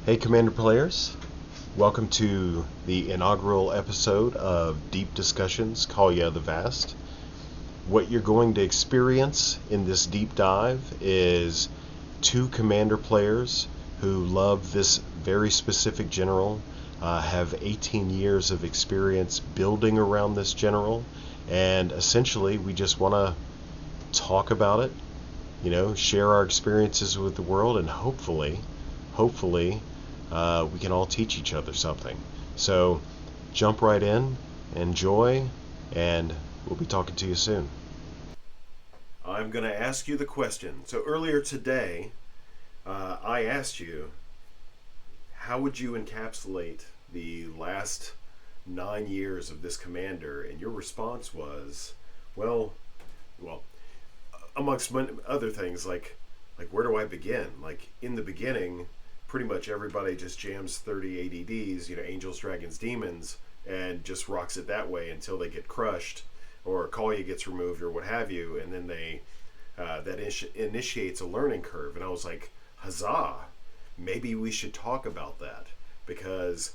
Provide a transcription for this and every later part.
Hey Commander players, welcome to the inaugural episode of Deep Discussions, Kaalia the Vast. What you're going to experience in this deep dive is two Commander players who love this very specific general, have 18 years of experience building around this general, and essentially we just want to talk about it, share our experiences with the world, and hopefully, we can all teach each other something. So jump right in, enjoy, and we'll be talking to you soon. I'm going to ask you the question. So earlier today, I asked you, how would you encapsulate the last 9 years of this commander? And your response was, well, amongst other things, like where do I begin? Like in the beginning, pretty much everybody just jams 30 ADDs, Angels, Dragons, Demons, and just rocks it that way until they get crushed, or Kaalia gets removed, or what have you, and then that initiates a learning curve. And I was like, huzzah! Maybe we should talk about that, because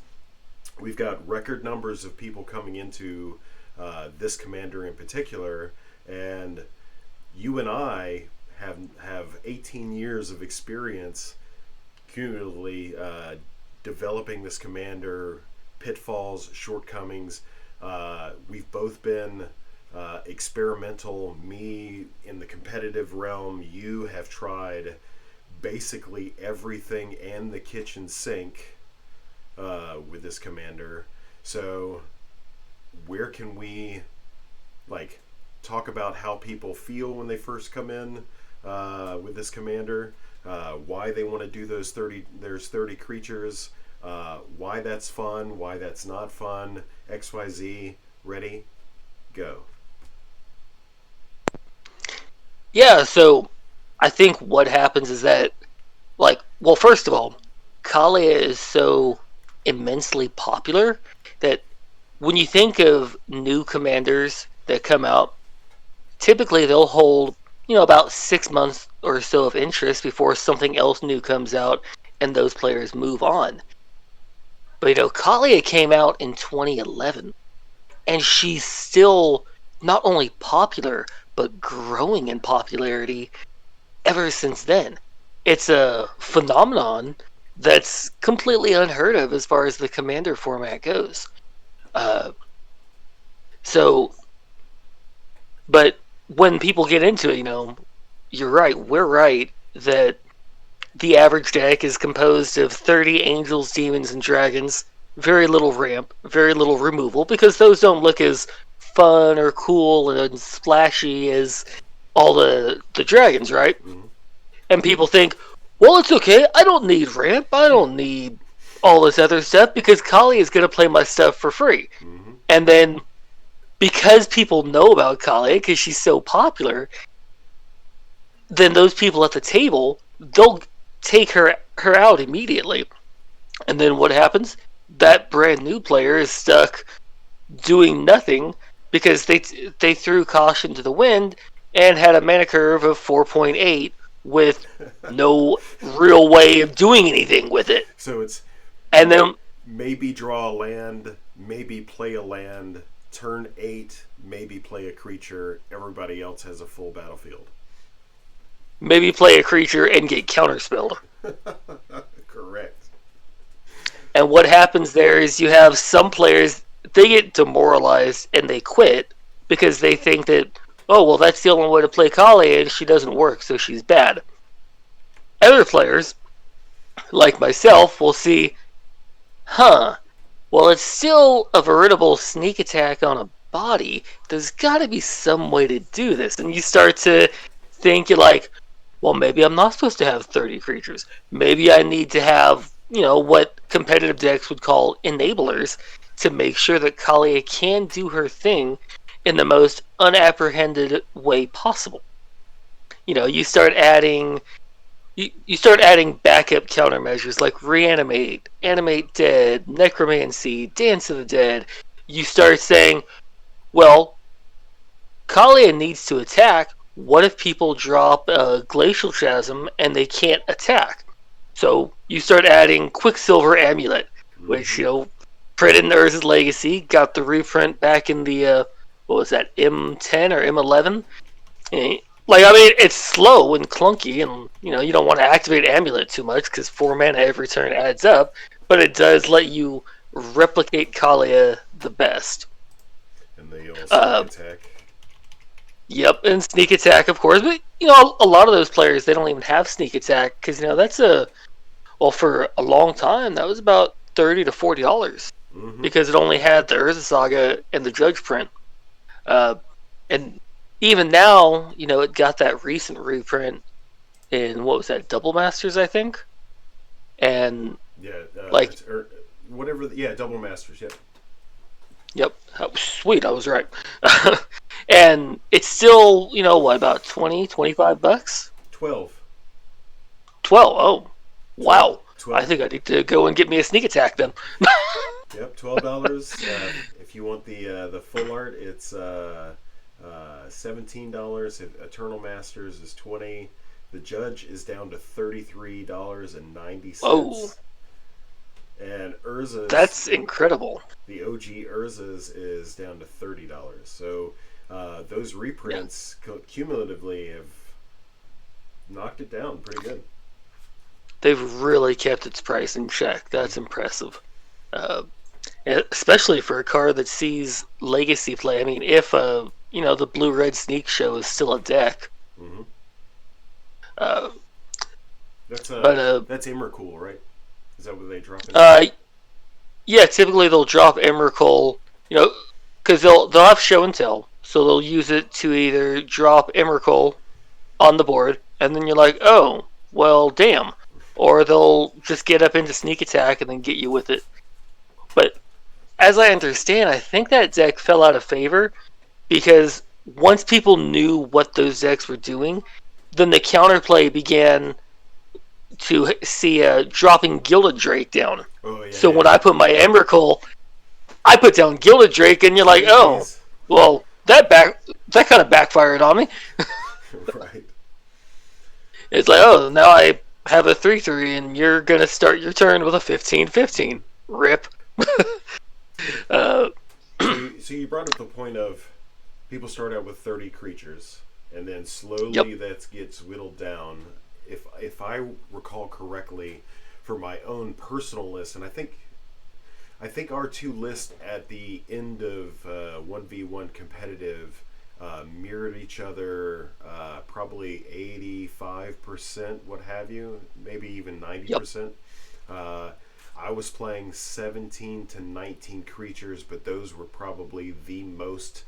we've got record numbers of people coming into this commander in particular, and you and I have 18 years of experience cumulatively developing this commander, pitfalls, shortcomings. We've both been experimental. Me in the competitive realm, you have tried basically everything and the kitchen sink with this commander. So where can we talk about how people feel when they first come in with this commander, why they want to do those 30 creatures, why that's fun, why that's not fun, XYZ. Ready? Go. Yeah, so I think what happens is that, first of all, Kaalia is so immensely popular that when you think of new commanders that come out, typically they'll hold, about 6 months or so of interest before something else new comes out and those players move on. But, Kaalia came out in 2011, and she's still not only popular, but growing in popularity ever since then. It's a phenomenon that's completely unheard of as far as the commander format goes. But when people get into it, you're right, we're right, that the average deck is composed of 30 angels, demons, and dragons, very little ramp, very little removal, because those don't look as fun or cool and splashy as all the dragons, right? Mm-hmm. And people think, well, it's okay, I don't need ramp, I don't need all this other stuff, because Kaalia is going to play my stuff for free. Mm-hmm. And then, because people know about Kaalia, because she's so popular, then those people at the table, they'll take her out immediately. And then what happens? That brand new player is stuck doing nothing because they threw caution to the wind and had a mana curve of 4.8 with no real way of doing anything with it. So it's and then maybe draw a land, maybe play a land, turn 8, maybe play a creature, everybody else has a full battlefield. Maybe play a creature and get counterspelled. Correct. And what happens there is you have some players, they get demoralized and they quit because they think that, oh, well, that's the only way to play Kaalia and she doesn't work, so she's bad. Other players, like myself, will see, well, it's still a veritable sneak attack on a body. There's got to be some way to do this. And you start to think, you're like, well, maybe I'm not supposed to have 30 creatures. Maybe I need to have, what competitive decks would call enablers to make sure that Kaalia can do her thing in the most unapprehended way possible. You start adding backup countermeasures like reanimate, animate dead, necromancy, dance of the dead. You start saying, well, Kaalia needs to attack. What if people drop a glacial chasm and they can't attack? So you start adding Quicksilver Amulet, which, Mm-hmm. printed in Urza's Legacy, got the reprint back in the, what was that, M10 or M11? Like, I mean, it's slow and clunky, and, you don't want to activate Amulet too much, because 4 mana every turn adds up, but it does let you replicate Kaalia the best. And the old sneak Uh, attack. Yep, and sneak attack, of course. But a lot of those players, they don't even have sneak attack because that's for a long time that was about $30 to $40 Mm-hmm. because it only had the Urza Saga and the Judge print. Uh, and even now, it got that recent reprint in what was that, Double Masters, I think. And Yeah, like, whatever. Yeah, double masters. Yep. yep, sweet, I was right. And it's still, what, about 20, $25? 12. 12. Oh, 12. wow. I 12. think I need to go and get me a sneak attack then. Yep. $12. If you want the full art, it's $17. Eternal Masters is 20. The Judge is down to Oh, $33.90. And that's Urza's, incredible. the OG Urza's is down to $30. So those Yeah, reprints cumulatively have knocked it down pretty good. they've really kept its price in check. That's Mm-hmm. impressive. Uh, Especially for a card that sees legacy play. I mean, if the blue red sneak show is still a deck. Mm-hmm. Uh, That's but that's Emrakul, right? Is that what they drop in? uh, yeah, typically they'll drop Emrakul, because they'll have show and tell, so they'll use it to either drop Emrakul on the board, and then you're like, oh, well, damn. Or they'll just get up into sneak attack and then get you with it. But as I understand, I think that deck fell out of favor because once people knew what those decks were doing, then the counterplay began to see dropping Gilded Drake down. Oh yeah, So yeah, when yeah. I put my Emrakul, I put down Gilded Drake, and you're like, oh, GG's. well, that kind of backfired on me. Right. It's like, oh, now I have a 3/3, and you're gonna start your turn with a 15/15. Rip. uh, So you brought up the point of people start out with 30 creatures, and then yep. slowly that gets whittled down. If I recall correctly, for my own personal list, and I think our two lists at the end of 1v1 competitive mirrored each other, probably 85%, what have you, maybe even Yep. 90%. Uh, I was playing 17 to 19 creatures, but those were probably the most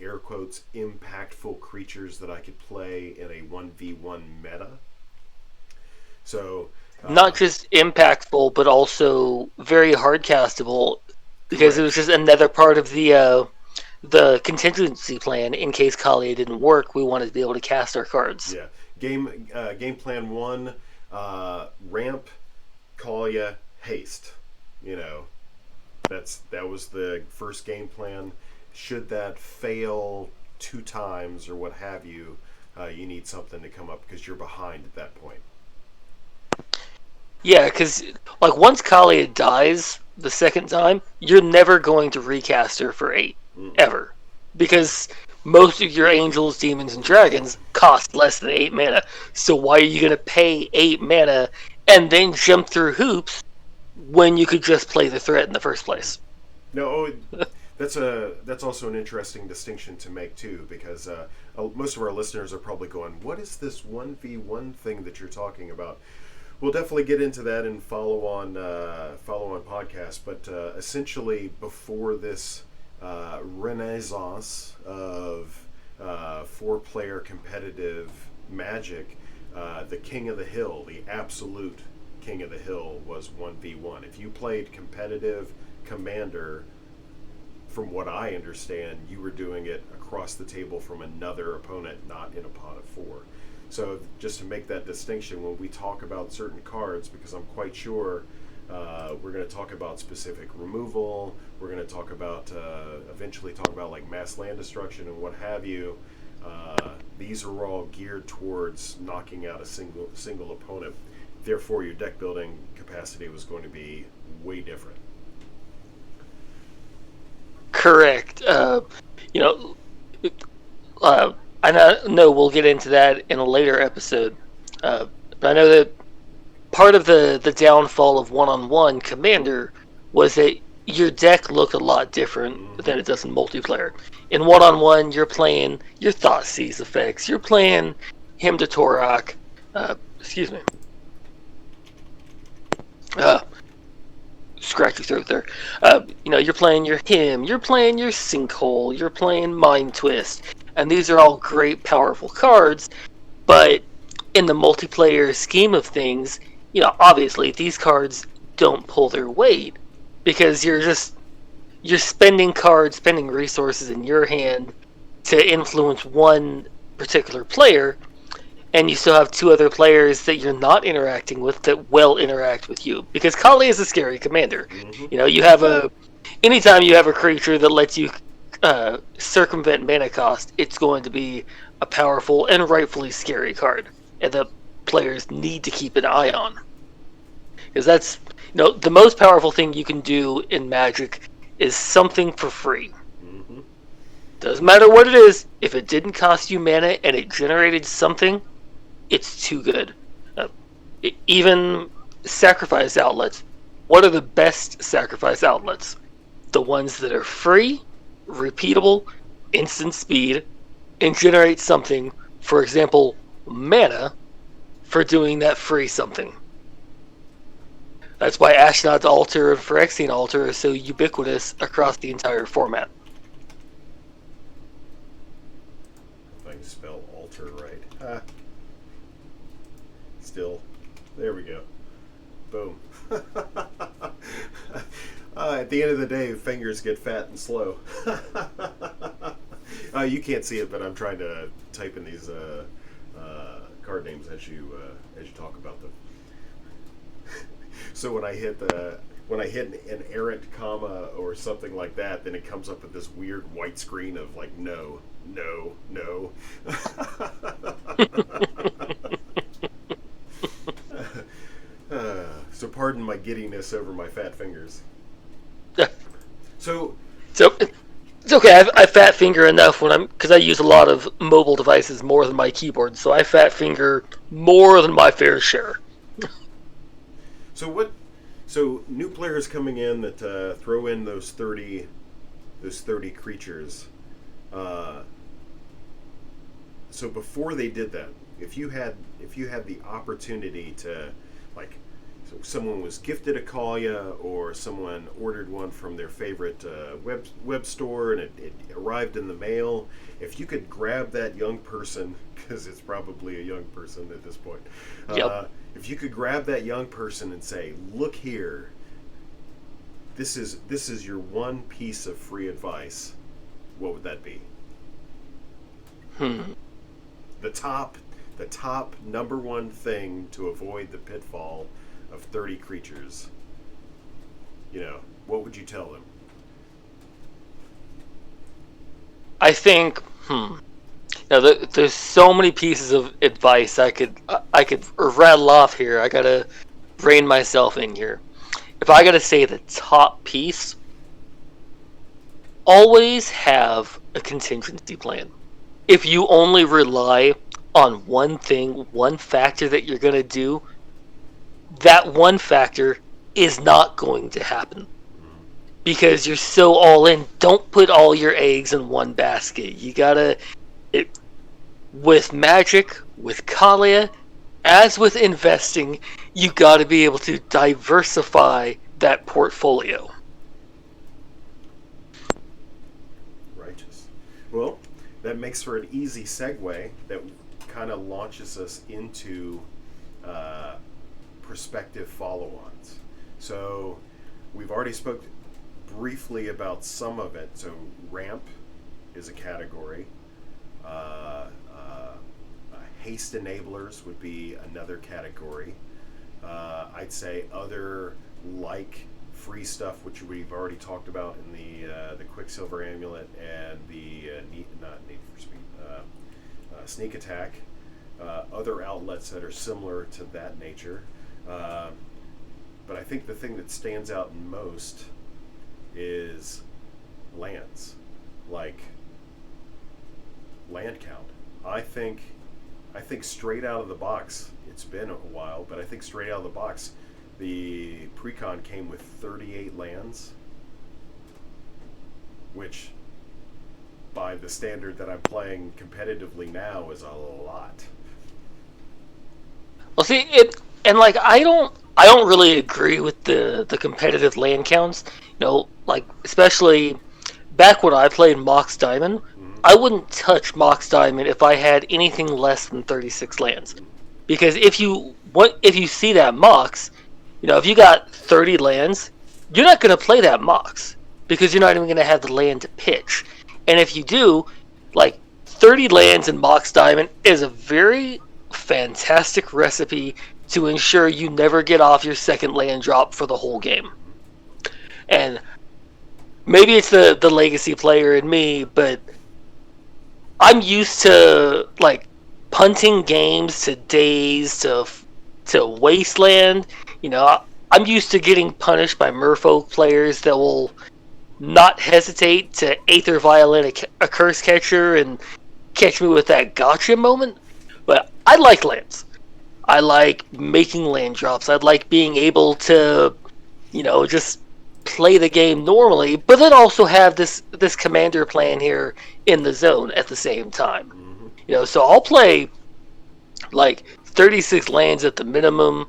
air quotes impactful creatures that I could play in a 1v1 meta. So, Not uh, just impactful, but also very hard castable because it was correct. just another part of the contingency plan in case Kaalia didn't work. We wanted to be able to cast our cards. Yeah. Game plan one, ramp, Kaalia, haste. You know, that was the first game plan. Should that fail two times or what have you, you need something to come up because you're behind at that point. Yeah, because like once Kaalia dies the second time, you're never going to recast her for 8 Mm-mm. ever because most of your angels, demons, and dragons cost less than 8 mana. So why are you going to pay 8 mana and then jump through hoops when you could just play the threat in the first place? No, that's also an interesting distinction to make too, because most of our listeners are probably going, "What is this 1v1 thing that you're talking about?" We'll definitely get into that in follow on podcast. But essentially, before this renaissance of 4-player competitive Magic, the king of the hill, the absolute king of the hill, was 1v1. If you played competitive Commander, from what I understand, you were doing it across the table from another opponent, not in a pot of four. So just to make that distinction, when we talk about certain cards, because I'm quite sure we're going to talk about specific removal, we're going to talk about eventually talk about like mass land destruction and what have you. These are all geared towards knocking out a single opponent. therefore your deck building capacity was going to be way different. Correct. You know, uh, I know we'll get into that in a later episode, but I know that part of the downfall of one-on-one Commander was that your deck looked a lot different than it does in multiplayer. In one-on-one, you're playing your Thoughtseize effects. You're playing Hymn to Torok. Excuse me. Scratch your throat there. You're playing your Hymn. You're playing your Sinkhole. You're playing Mind Twist. And these are all great, powerful cards. But in the multiplayer scheme of things, obviously these cards don't pull their weight because you're spending cards, spending resources in your hand to influence one particular player, and you still have two other players that you're not interacting with that will interact with you. Because Kaalia is a scary commander. You have anytime you have a creature that lets you circumvent mana cost, it's going to be a powerful and rightfully scary card, and the players need to keep an eye on. Because that's the most powerful thing you can do in Magic is something for free. Doesn't matter what it is. If it didn't cost you mana and it generated something, it's too good. Even sacrifice outlets. What are the best sacrifice outlets? The ones that are free, repeatable, instant speed, and generate something. For example, mana for doing that free something. That's why Ashnod's Altar and Phyrexian Altar are so ubiquitous across the entire format. If I can spell altar right. Still, there we go. Boom. At the end of the day, fingers get fat and slow. You can't see it, but I'm trying to type in these card names as you talk about them. So when I hit an errant comma or something like that, then it comes up with this weird white screen of like no. So pardon my giddiness over my fat fingers. So it's okay. I fat finger enough because I use a lot of mobile devices more than my keyboard, so I fat finger more than my fair share. So new players coming in that throw in those 30 creatures. So before they did that, if you had the opportunity to, like, so someone was gifted a Kaalia or someone ordered one from their favorite web store and it arrived in the mail, if you could grab that young person, because it's probably a young person at this point, if you could grab that young person and say, look here, this is your one piece of free advice, what would that be? The top number one thing to avoid the pitfall of 30 creatures. What would you tell them? I think, there's so many pieces of advice I could rattle off here. I gotta rein myself in here. If I gotta say the top piece, always have a contingency plan. If you only rely on one thing, one factor that you're gonna do, that one factor is not going to happen. Because you're so all in. Don't put all your eggs in one basket. You gotta... with Magic, with Kaalia, as with investing, you gotta be able to diversify that portfolio. Righteous. Well, that makes for an easy segue that kind of launches us into prospective follow-ons. So we've already spoke briefly about some of it. So ramp is a category. Haste Enablers would be another category. I'd say other like free stuff, which we've already talked about in the Quicksilver Amulet and the Need for Speed, Sneak Attack. Other outlets that are similar to that nature. Um, but I think the thing that stands out most is lands, like land count. I think I think straight out of the box, it's been a while, but I think straight out of the box, the precon came with 38 lands, which by the standard that I'm playing competitively now is a lot. Well, see it, and like I don't really agree with the competitive land counts. Like especially back when I played Mox Diamond, Mm-hmm. I wouldn't touch Mox Diamond if I had anything less than 36 lands. Because if you see that Mox, if you got 30 lands, you're not going to play that Mox because you're not even going to have the land to pitch. And if you do, like 30 lands in Mox Diamond is a very fantastic recipe to ensure you never get off your second land drop for the whole game. And maybe it's the legacy player in me, but I'm used to like punting games to days to wasteland. I'm used to getting punished by merfolk players that will not hesitate to Aether Violin a curse catcher and catch me with that gotcha moment. But I like lands. I like making land drops. I like being able to, just play the game normally, but then also have this commander plan here in the zone at the same time. Mm-hmm. So I'll play like 36 lands at the minimum.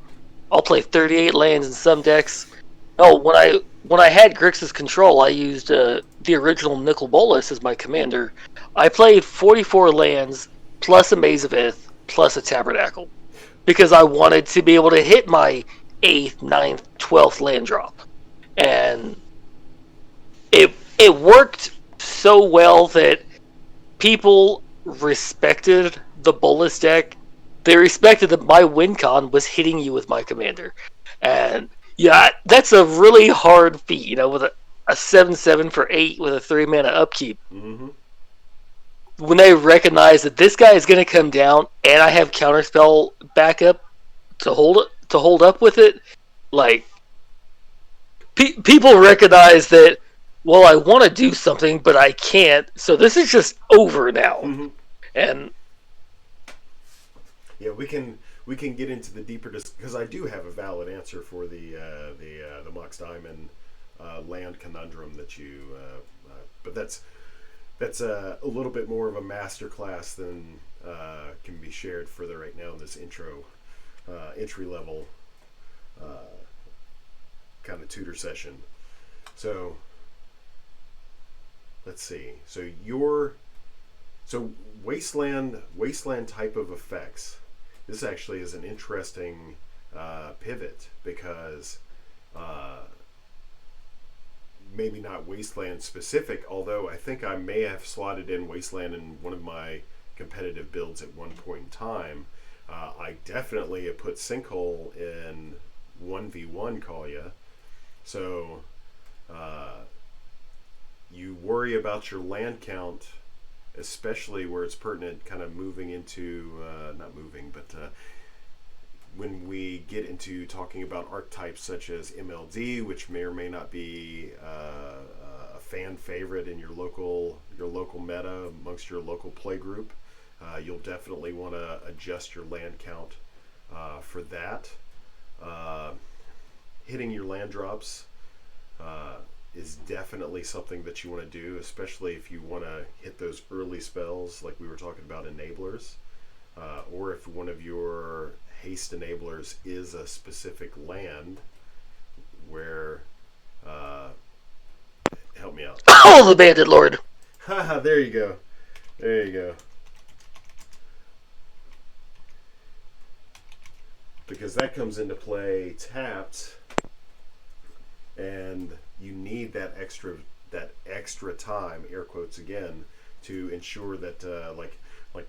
I'll play 38 lands in some decks. Oh, when I had Grixis control, I used the original Nicol Bolas as my commander. I played 44 lands plus a Maze of Ith plus a Tabernacle because I wanted to be able to hit my 8th, ninth, 12th land drop. And it worked so well that people respected the Bolas deck. They respected that my win con was hitting you with my commander. And yeah, that's a really hard feat, with a 7/7 for 8 with a 3 mana upkeep. Mm-hmm. When they recognize that this guy is going to come down and I have counterspell backup to hold up with it, like people recognize that. Well, I want to do something, but I can't. So this is just over now. Mm-hmm. And Yeah, we can get into the deeper because I do have a valid answer for the Mox Diamond land conundrum that you, but that's a little bit more of a master class than can be shared further right now in this entry level kind of tutor session. So let's see. So wasteland type of effects. This actually is an interesting pivot because maybe not wasteland specific, although I think I may have slotted in wasteland in one of my competitive builds at one point in time. I definitely have put sinkhole in 1v1 Kaalia. So you worry about your land count, especially where it's pertinent, kind of moving into, not moving, but when we get into talking about archetypes such as MLD, which may or may not be a fan favorite in your local meta amongst your local play group, you'll definitely want to adjust your land count for that. Hitting your land drops is definitely something that you want to do, especially if you want to hit those early spells like we were talking about, enablers, or if one of your haste enablers is a specific land where help me out. oh, the Bandit Lord. Haha, there you go. There you go. Because that comes into play tapped, and you need that extra time, air quotes again, to ensure that like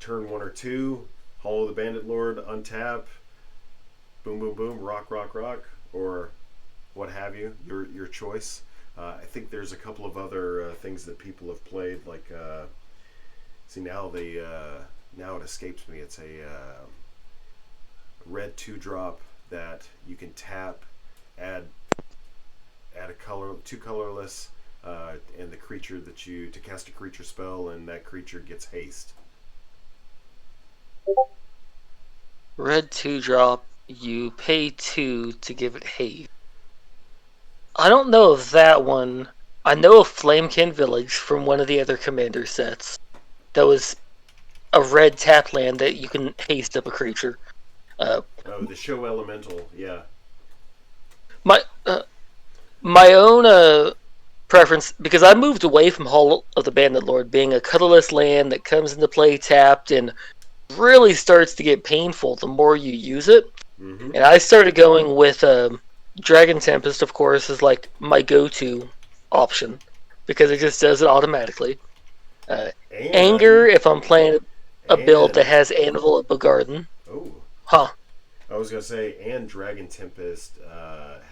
turn 1 or 2, Hollow the Bandit Lord, untap, boom boom boom, rock rock rock, or what have you, your choice. I think there's a couple of other things that people have played, like see now now it escapes me. It's a red 2-drop that you can tap, add a color, two colorless, and the creature that you to cast a creature spell, and that creature gets haste. Red 2-drop, you pay 2 to give it haste. I don't know of that one. I know of Flamekin Village from one of the other commander sets. That was a red tap land that you can haste up a creature. Oh, the show elemental, yeah. My my own preference, because I moved away from Hall of the Bandit Lord being a colorless land that comes into play tapped and really starts to get painful the more you use it. Mm-hmm. And I started going with Dragon Tempest, of course, is like my go-to option because it just does it automatically. Anger, if I'm playing a build that has Anvil at Bogarden. Oh. Huh. I was going to say, and Dragon Tempest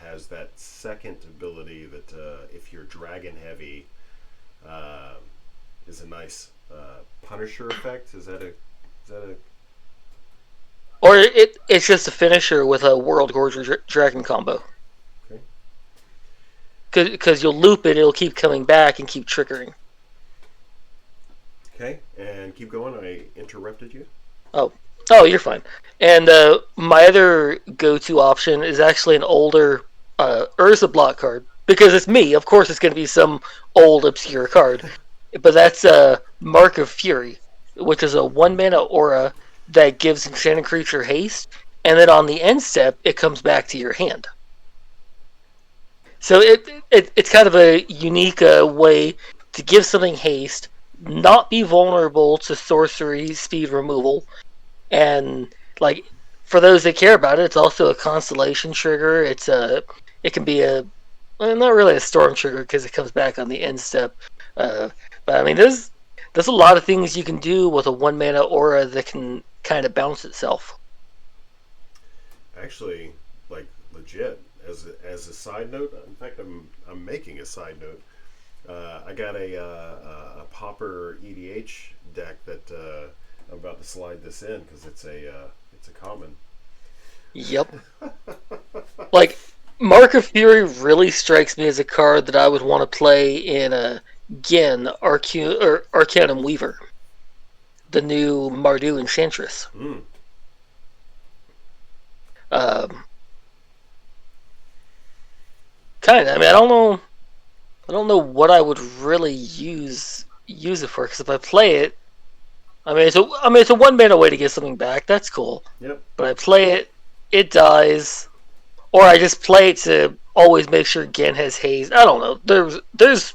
has that second ability that if you're dragon heavy, is a nice Punisher effect. Is that a Or it's just a finisher with a World Gorger Dragon combo. Okay. Because you'll loop it, it'll keep coming back and keep triggering. Okay, and keep going. I interrupted you. Oh, you're fine. And my other go-to option is actually an older Urza block card. Because it's me, of course it's going to be some old, obscure card. But that's Mark of Fury, which is a 1-mana aura that gives enchanted creature haste, and then on the end step, it comes back to your hand. So it's kind of a unique way to give something haste, not be vulnerable to sorcery speed removal, and like for those that care about it, it's also a constellation trigger. It can be not really a storm trigger because it comes back on the end step. But I mean, there's a lot of things you can do with a 1-mana aura that can kind of bounce itself. Actually, like legit. As a side note, in fact, I'm making a side note. I got a Pauper EDH deck that I'm about to slide this in because it's a common. Yep. Like Mark of Fury really strikes me as a card that I would want to play in a Arcanum Weaver, the new Mardu Enchantress. Mm. Kind of. I mean, I don't know what I would really use it for. Because if I play it, it's a 1-mana way to get something back. That's cool. Yep. But I play it, it dies, or I just play it to always make sure Gen has haze. I don't know. There's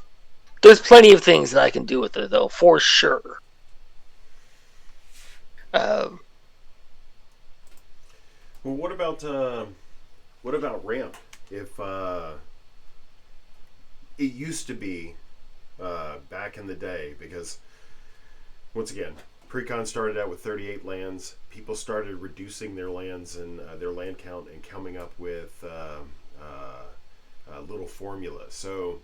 plenty of things that I can do with it though, for sure. Well, what about ramp? If it used to be back in the day, because once again, Precon started out with 38 lands. People started reducing their lands and their land count and coming up with a little formula. So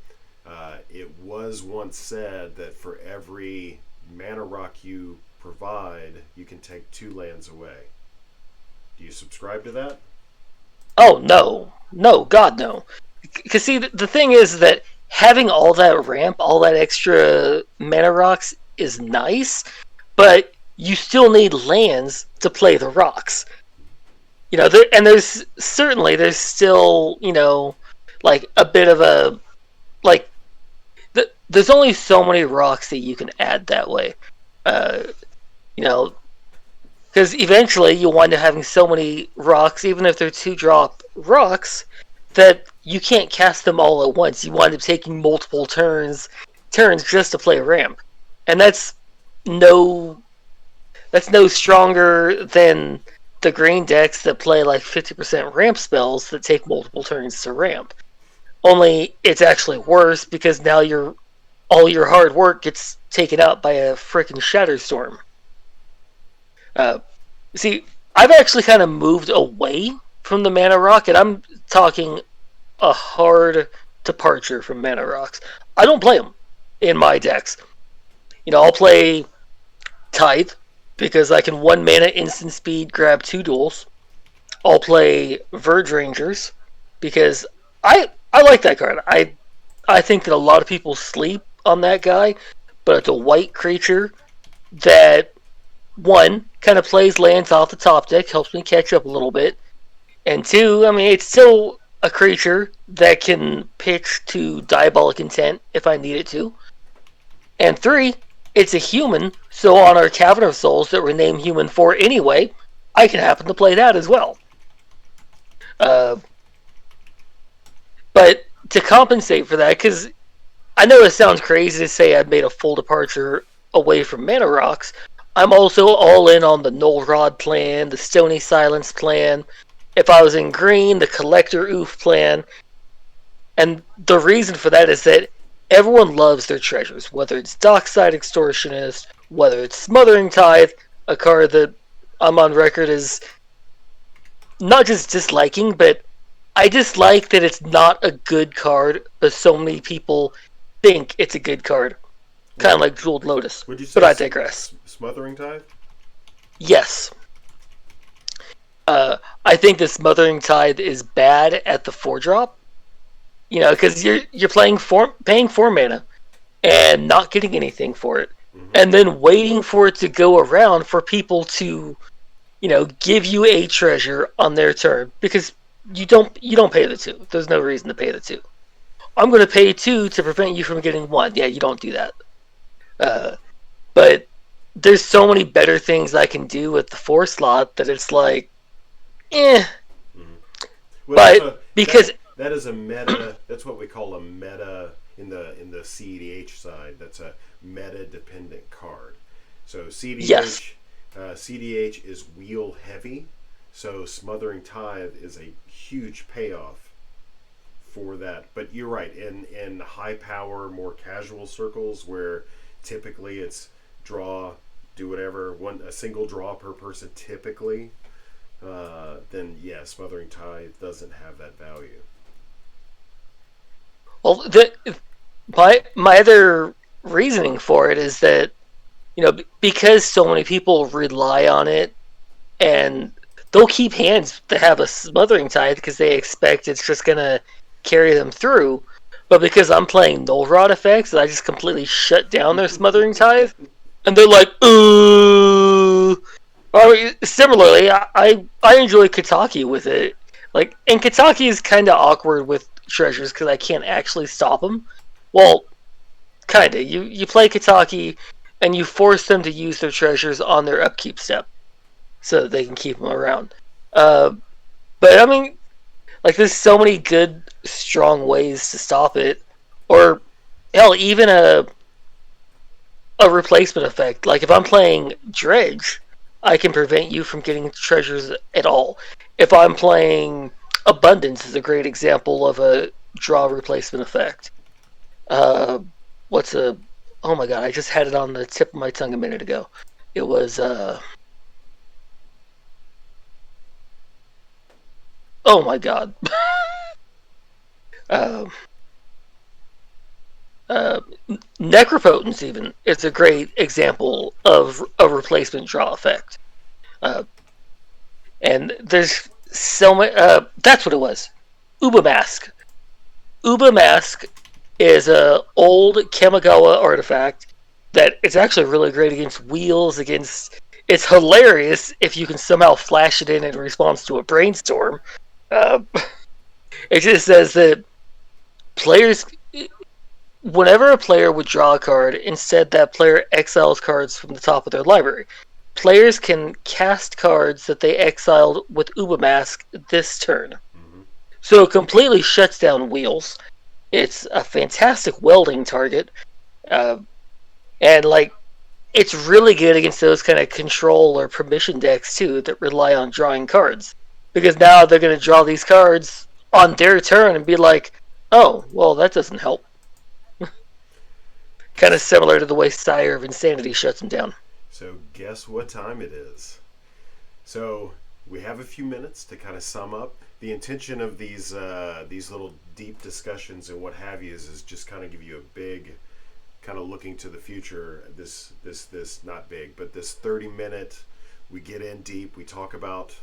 it was once said that for every mana rock you provide, you can take 2 lands away. Do you subscribe to that? Oh, no, God, no. Because see, the thing is that having all that ramp, all that extra mana rocks is nice, but you still need lands to play the rocks. There's still, like a bit of a, like, there's only so many rocks that you can add that way. Because eventually you'll wind up having so many rocks, even if they're 2-drop rocks, that you can't cast them all at once. You wind up taking multiple turns just to play ramp, and that's no stronger than the green decks that play like 50% ramp spells that take multiple turns to ramp. Only it's actually worse because now all your hard work gets taken out by a freaking Shatterstorm. See, I've actually kind of moved away from the mana rock, and I'm talking a hard departure from mana rocks. I don't play them in my decks. I'll play Tithe because I can 1-mana instant speed grab 2 duels. I'll play Verge Rangers because I like that card. I think that a lot of people sleep on that guy, but it's a white creature that one kind of plays lands off the top deck, helps me catch up a little bit, and two, I mean, it's still a creature that can pitch to Diabolic Intent if I need it to, and three, it's a human, so on our Cavern of Souls that we're named Human for anyway, I can happen to play that as well. Uh, but to compensate for that, because I know it sounds crazy to say I've made a full departure away from Mana Rocks, I'm also all in on the Null Rod plan, the Stony Silence plan. If I was in green, the Collector Oof plan. And the reason for that is that everyone loves their treasures, whether it's Dockside Extortionist, whether it's Smothering Tithe, a card that I'm on record as not just disliking, but I dislike that it's not a good card, but so many people think it's a good card. Kind of like Jeweled Lotus. Would you say But I digress. Smothering Tithe? Yes. I think the Smothering Tithe is bad at the 4-drop. You know, because you're paying 4 mana and not getting anything for it. Mm-hmm. And then waiting for it to go around for people to, you know, give you a treasure on their turn. Because you don't pay the 2. There's no reason to pay the 2. I'm going to pay 2 to prevent you from getting 1. Yeah, you don't do that. But there's so many better things I can do with the 4 slot that it's like, eh. Mm-hmm. Well, but because that is a meta. That's what we call a meta in the CEDH side. That's a meta dependent card. So CEDH, yes. CEDH is wheel heavy. So Smothering Tithe is a huge payoff for that. But you're right. In high power, more casual circles where typically it's draw, do whatever, a single draw per person typically, then yeah, Smothering Tithe doesn't have that value. Well, my other reasoning for it is that, you know, because so many people rely on it, and they'll keep hands that have a Smothering Tithe because they expect it's just going to carry them through. But because I'm playing Null Rod effects, I just completely shut down their Smothering Tithe. And they're like, ooh. Or, similarly, I enjoy Kataki with it. Like, and Kataki is kind of awkward with treasures because I can't actually stop them. Well, kind of. You play Kataki, and you force them to use their treasures on their upkeep step so that they can keep them around. But, I mean, like, there's so many good, strong ways to stop it. Or, hell, even a replacement effect. Like, if I'm playing Dredge, I can prevent you from getting treasures at all. If I'm playing Abundance is a great example of a draw replacement effect. Oh my god, I just had it on the tip of my tongue a minute ago. It was, oh my god. Necropotence even is a great example of a replacement draw effect. And there's so much. That's what it was. Uba Mask. Uba Mask is a old Kamigawa artifact that it's actually really great against wheels. It's hilarious if you can somehow flash it in response to a brainstorm. It just says that players, whenever a player would draw a card, instead that player exiles cards from the top of their library. Players can cast cards that they exiled with Uba Mask this turn. Mm-hmm. So it completely shuts down wheels. It's a fantastic welding target. And, like, it's really good against those kind of control or permission decks, too, that rely on drawing cards. Because now they're going to draw these cards on their turn and be like, oh, well, that doesn't help. Kind of similar to the way Sire of Insanity shuts them down. So guess what time it is? So we have a few minutes to kind of sum up. The intention of these little deep discussions and what have you is just kind of give you a big, kind of looking to the future. This not big, but this 30-minute, we get in deep. We talk about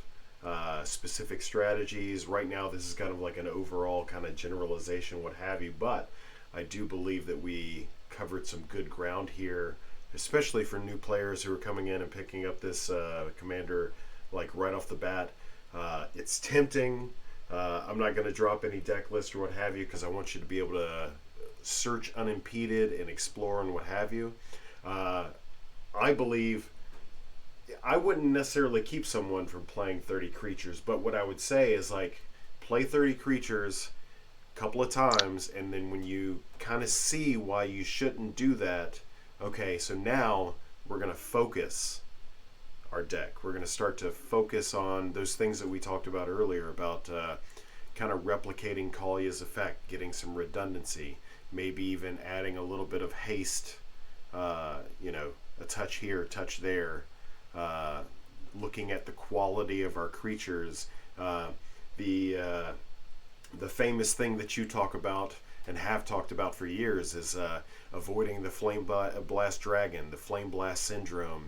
specific strategies. Right now, this is kind of like an overall kind of generalization, what have you. But I do believe that we covered some good ground here, especially for new players who are coming in and picking up this commander like right off the bat. It's tempting. I'm not going to drop any deck list or what have you because I want you to be able to search unimpeded and explore and what have you. I believe I wouldn't necessarily keep someone from playing 30 creatures, but what I would say is like play 30 creatures a couple of times, and then when you kind of see why you shouldn't do that, okay, so now we're going to focus our deck. We're going to start to focus on those things that we talked about earlier about kind of replicating Kaalia's effect, getting some redundancy, maybe even adding a little bit of haste, a touch here, a touch there, looking at the quality of our creatures. The famous thing that you talk about and have talked about for years is avoiding the Flame Blast Dragon, the Flame Blast Syndrome,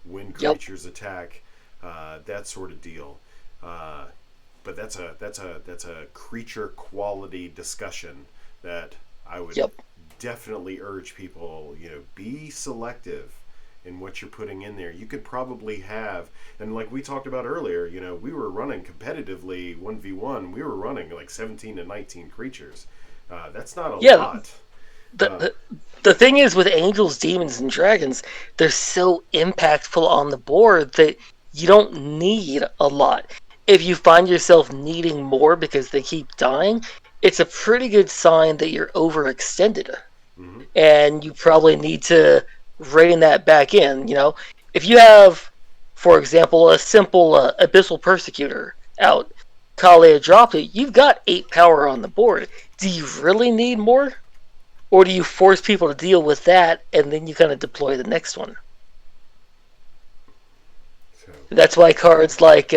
when creatures attack, that sort of deal. But that's a creature quality discussion that I would definitely urge people, be selective in what you're putting in there. You could probably have, and like we talked about earlier, we were running competitively 1v1, we were running like 17 to 19 creatures. That's not a lot. The thing is with angels, demons, and dragons, they're so impactful on the board that you don't need a lot. If you find yourself needing more because they keep dying, it's a pretty good sign that you're overextended. Mm-hmm. And you probably need to rein that back in. If you have, for example, a simple Abyssal Persecutor out, Kaalia dropped it, you've got 8 power on the board. Do you really need more? Or do you force people to deal with that and then you kind of deploy the next one? That's why cards like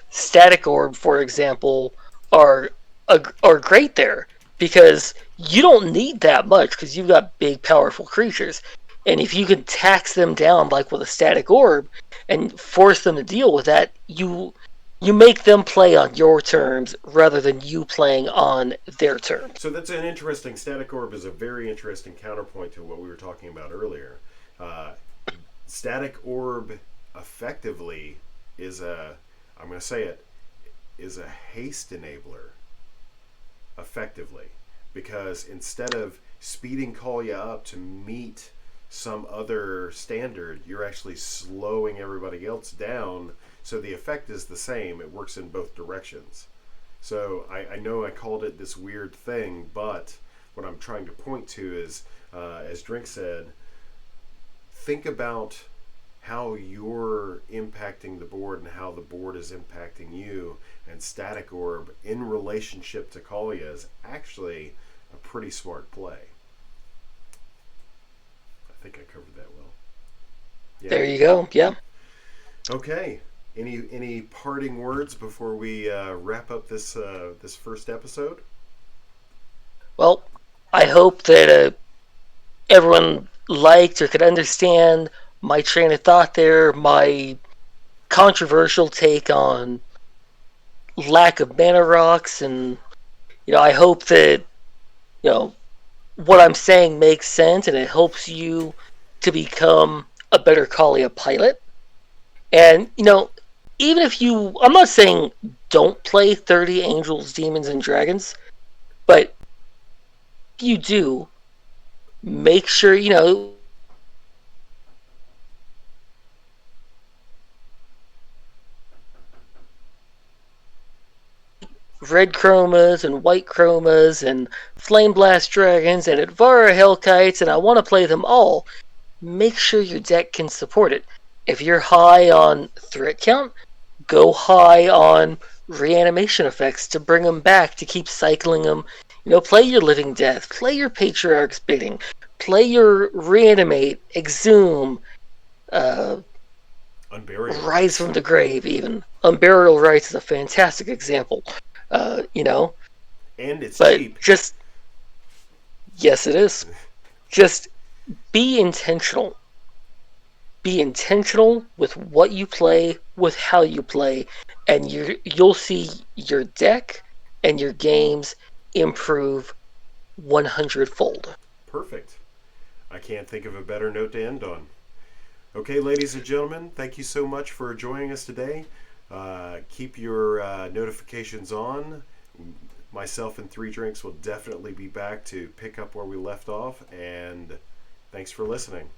Static Orb, for example, are great there, because you don't need that much because you've got big, powerful creatures. And if you can tax them down like with a Static Orb and force them to deal with that, you make them play on your terms rather than you playing on their terms. So that's an interesting. Static Orb is a very interesting counterpoint to what we were talking about earlier. Static Orb effectively is I'm going to say it, is a haste enabler. Effectively. Because instead of speeding Kaalia up to meet some other standard, you're actually slowing everybody else down, so the effect is the same. It works in both directions. So I know I called it this weird thing, but what I'm trying to point to is, as Drink said, think about how you're impacting the board and how the board is impacting you, and Static Orb in relationship to Kaalia is actually a pretty smart play. I think I covered that well. Yeah. There you go. Yeah. Okay. Any parting words before we wrap up this first episode? Well, I hope that everyone liked or could understand my train of thought there, my controversial take on lack of mana rocks, and I hope that what I'm saying makes sense and it helps you to become a better Kaalia pilot. And even if I'm not saying don't play 30 angels, demons, and dragons, but if you do, make sure red chromas and white chromas and flame blast dragons and Advara Hellkites, and I want to play them all. Make sure your deck can support it. If you're high on threat count, go high on reanimation effects to bring them back, to keep cycling them. Play your Living Death, play your Patriarch's Bidding, play your Reanimate, Exhume, Rise from the Grave, even. Unburial Rites is a fantastic example. And it's cheap. Yes, it is. Just be intentional. Be intentional with what you play, with how you play, and you'll see your deck and your games improve 100-fold. Perfect. I can't think of a better note to end on. Okay, ladies and gentlemen, thank you so much for joining us today. Keep your notifications on. Myself and Three Drinks will definitely be back to pick up where we left off, and thanks for listening.